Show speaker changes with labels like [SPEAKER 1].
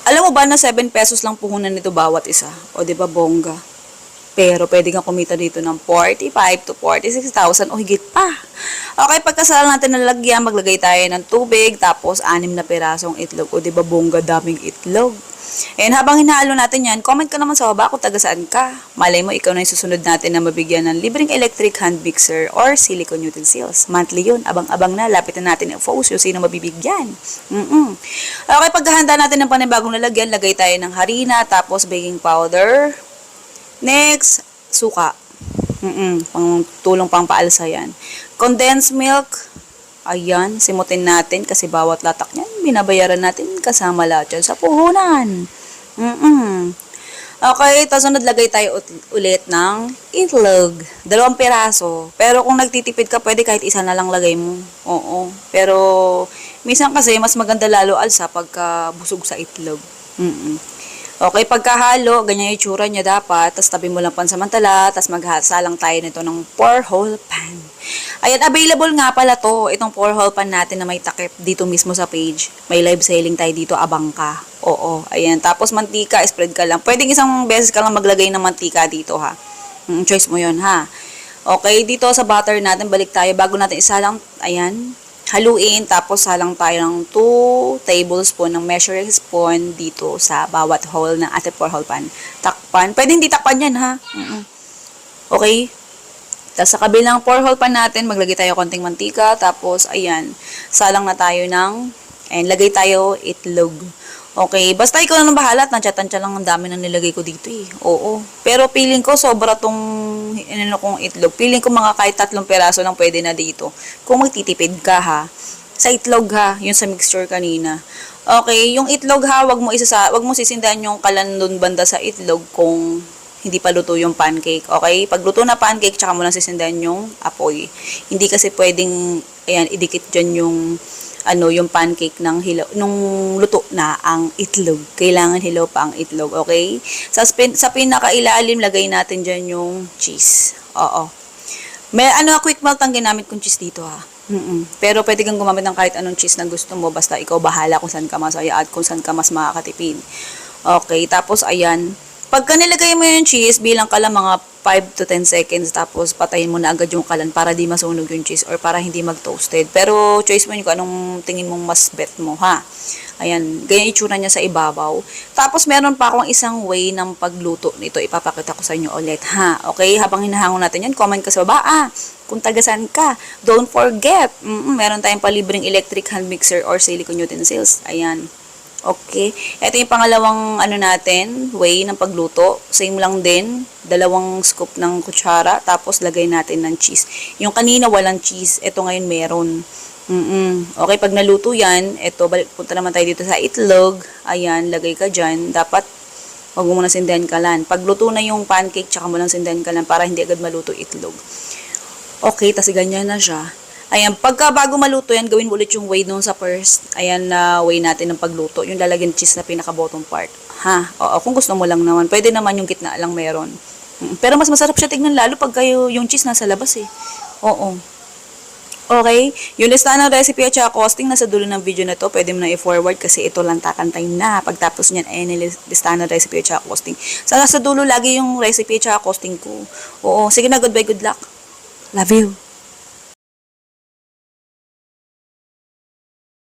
[SPEAKER 1] Alam mo ba na 7 pesos lang puhunan nito bawat isa? O, di ba, bongga? Pero pwede kang kumita dito ng 45 to 46,000 o higit pa. Okay, pagkasala natin ng lagyan, maglagay tayo ng tubig, tapos 6 na pirasong itlog. O, di ba, bongga, daming itlog. And habang hinahalo natin yan, comment ka naman sa baba kung taga saan ka. Malay mo, ikaw na yung susunod natin na mabigyan ng libreng electric hand mixer or silicone utensils. Monthly yun. Abang-abang na. Lapit na natin yung post yung sino mabibigyan. Okay, paghahanda natin ng panibagong lalagyan, lagay tayo ng harina, tapos baking powder. Next, suka. Pang tulong pang paalsa yan. Condensed milk. Ayan, simutin natin kasi bawat latak niyan, binabayaran natin kasama lahat yan sa puhunan. Okay, tapos lagay tayo ulit ng itlog. 2 piraso. Pero kung nagtitipid ka, pwede kahit isa na lang lagay mo. Oo. Pero, minsan kasi, mas maganda lalo alsa pagka busog sa itlog. Okay, pagkahalo, ganyan yung itsura niya dapat. Tapos tabi mo lang pansamantala. Tapos magsalang tayo nito ng 4-hole pan. Ayan, available nga pala to. Itong 4-hole pan natin na may takip dito mismo sa page. May live selling tayo dito, abang ka. Oo, ayan. Tapos mantika, spread ka lang. Pwedeng isang beses ka lang maglagay ng mantika dito ha. Choice mo yon ha. Okay, dito sa butter natin, balik tayo. Bago natin isalang, ayan. Haluin, tapos salang tayo ng 2 tablespoon ng measuring spoon dito sa bawat hole ng ating 4-hole pan. Takpan. Pwede hindi takpan yan, ha? Okay? Tapos sa kabilang 4-hole pan natin, maglagay tayo konting mantika. Tapos, ayan, salang na tayo ng, and lagay tayo itlog. Okay, basta ikaw na nang bahala at nansya-tansya lang ang dami nang nilagay ko dito eh. Oo. Pero feeling ko sobra tong kong itlog. Feeling ko mga kahit 3 peraso lang pwede na dito. Kung magtitipid ka ha. Sa itlog ha, yung sa mixture kanina. Okay, yung itlog ha, wag mo sisindahan yung kalan doon banda sa itlog kung hindi pa luto yung pancake. Okay? Pag luto na pancake, tsaka mo lang sisindahan yung apoy. Hindi kasi pwedeng, ayan, idikit dyan yung pancake ng hilaw, nung luto na ang itlog. Kailangan hilaw pa ang itlog, okay? Sa pinakailalim, lagay natin dyan yung cheese. Oo. May quick melt ang ginamit kong cheese dito ha. Pero pwede kang gumamit ng kahit anong cheese na gusto mo, basta ikaw bahala kung saan ka masaya at kung saan ka mas makakatipid. Okay, tapos ayan. Pagka nilagay mo yung cheese, bilang ka lang mga 5 to 10 seconds, tapos patayin mo na agad yung kalan para di masunog yung cheese or para hindi mag-toasted. Pero choice mo yun kung anong tingin mong mas bet mo, ha? Ayan, ganyan itsura niya sa ibabaw. Tapos meron pa akong isang way ng pagluto nito. Ipapakita ko sa inyo ulit, ha? Okay, habang hinahangon natin yan, comment ka sa baba, kung tagasan ka. Don't forget, meron tayong palibreng electric hand mixer or silicone utensils. Ayan. Okay. Ito yung pangalawang natin, way ng pagluto. Same lang din. 2 scoop ng kutsara. Tapos lagay natin ng cheese. Yung kanina walang cheese. Ito ngayon meron. Okay, pag naluto yan, ito, punta naman tayo dito sa itlog. Ayan, lagay ka dyan. Dapat, wag mo muna sindahan kalan. Pag luto na yung pancake, tsaka mo lang sindahan kalan para hindi agad maluto itlog. Okay, tas ganyan na siya. Ayan, bago maluto yan, gawin mo ulit yung way doon sa first. Ayan na way natin ng pagluto. Yung lalagyan cheese na pinaka-bottom part. Ha? Oo, kung gusto mo lang naman. Pwede naman yung gitna lang meron. Pero mas masarap siya tignan lalo pag yung cheese nasa labas eh. Oo. Okay? Yung listahan ng recipe at saka costing nasa dulo ng video na to. Pwede mo na i-forward kasi ito lang takantay na. Pagtapos niyan, ayan yung listahan ng recipe at saka costing. Sa dulo lagi yung recipe at saka costing ko. Oo. Sige na, goodbye, good luck. Love you.